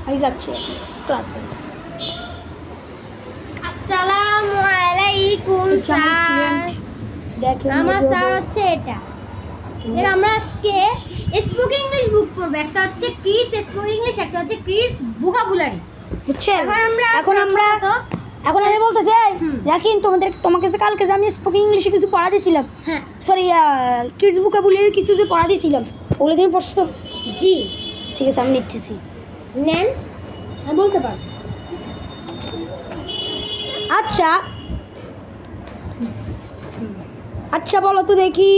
আমি যাচ্ছি ক্লাসে। আসসালামু আলাইকুম স্যার। দেখেন আমার স্যার হচ্ছে এটা। আমরা আজকে স্পোক ইংলিশ বুক পড়বো। একটা হচ্ছে কিডস স্পোক ইংলিশ, একটা হচ্ছে কিডস ভোকাবুলারি। বুঝছেন? এখন আমি বলতেছি রাখিন তোমাকে যে কালকে যে আমি স্পোক ইংলিশে কিছু পড়া দিয়েছিলাম, হ্যাঁ সরি কিডস ভোকাবুলারি কিছু যে পড়া দিয়েছিলাম, ওগুলো তুমি পড়ছো? জি ঠিক আছে, আমি লিখতেছি। নেন, আমি বলতে পারবো। আচ্ছা আচ্ছা বলো তো দেখি,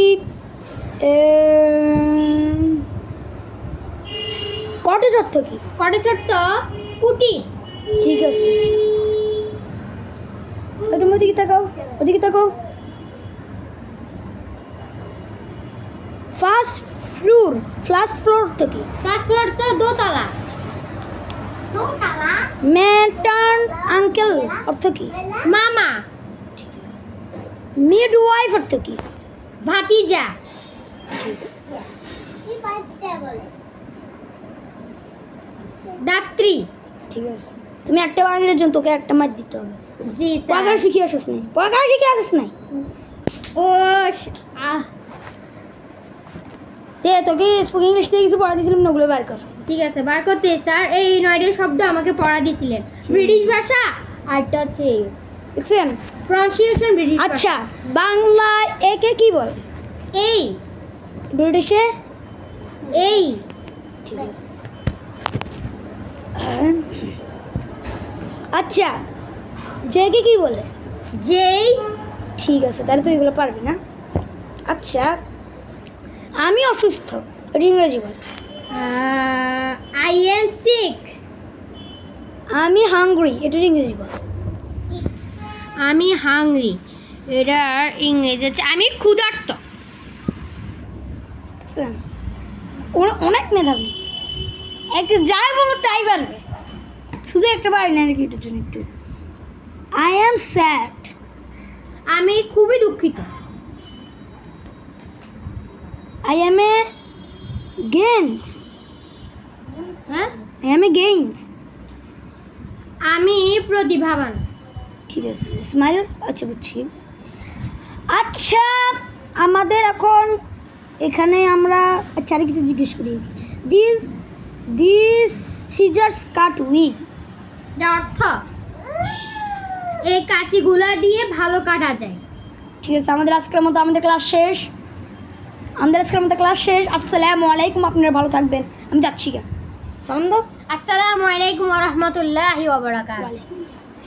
কটেজ অর্থ কি? কটেজ অর্থ কুটি। ঠিক আছে, তুমি ওদিকে তাকাও, ওদিকে তাকাও। ফার্স্ট ফ্লোর অর্থ কি? ফার্স্ট ফ্লোর তো দোতলা। দোতলা। ম্যাটার্ন আঙ্কেল অর্থ কি? মামা। মিডওয়াইফ অর্থ কি? ভাতিজা। দাত্রী। ঠিক আছে, তুমি একটা বানানোর জন্য তোকে একটা মার দিতে হবে। জি স্যার। পড়াশোনা শিখে আসিস নাই, পড়াশোনা শিখে আসিস নাই। ও তোকে স্পোকেন ইংলিশ থেকে কিছু পড়া দিয়েছিলাম না, ওগুলো বার কর। ঠিক আছে, বার করতে স্যার। এই 9টি শব্দ আমাকে পড়া দিয়েছিলেন, ব্রিটিশ ভাষা। আরটা হচ্ছে দেখছেন প্রনাউন্সিয়েশন ব্রিটিশ। আচ্ছা, বাংলায় একে কি বলে? এই। ব্রিটিশে এই। ঠিক আছে। আচ্ছা, জেকে কি বলে? যেই। ঠিক আছে, তাহলে তুই এগুলো পারবি না। আচ্ছা, আমি অসুস্থ, এটা ইংরেজি বল। I am sick. আমি হাংরি, এটার ইংরেজি বল। আমি হাংরি, এটার ইংরেজি হচ্ছে আমি ক্ষুধার্ত। ওরা অনেক মেধাবী, যাই বলো তাই পারবে, শুধু একটা পারি না নাকি এটার জন্য একটু। আই এম স্যাড, আমি খুবই দুঃখিত। আই এম এ গেন্স, হ্যাঁ, আই এম এ গেন্স। আমি প্রতিভাবান। ঠিক আছে, স্মাইল। আচ্ছা, বুঝছি। আচ্ছা, আমাদের এখন এখানে আমরা আচ্ছা আর কিছু জিজ্ঞেস করি। দিস সিজার্স কাট উইল, এটা অর্থ এই কাঁচিগুলা দিয়ে ভালো কাটা যায়। ঠিক আছে, আমাদের আজকের মতো ক্লাস শেষ। আসসালামু আলাইকুম, আপনারা ভালো থাকবেন। আমি যাচ্ছি। সালাম দাও। আসসালামু আলাইকুম ওয়া রাহমাতুল্লাহি ওয়া বারাকাতুহু। ওয়ালাইকুম আসসালাম।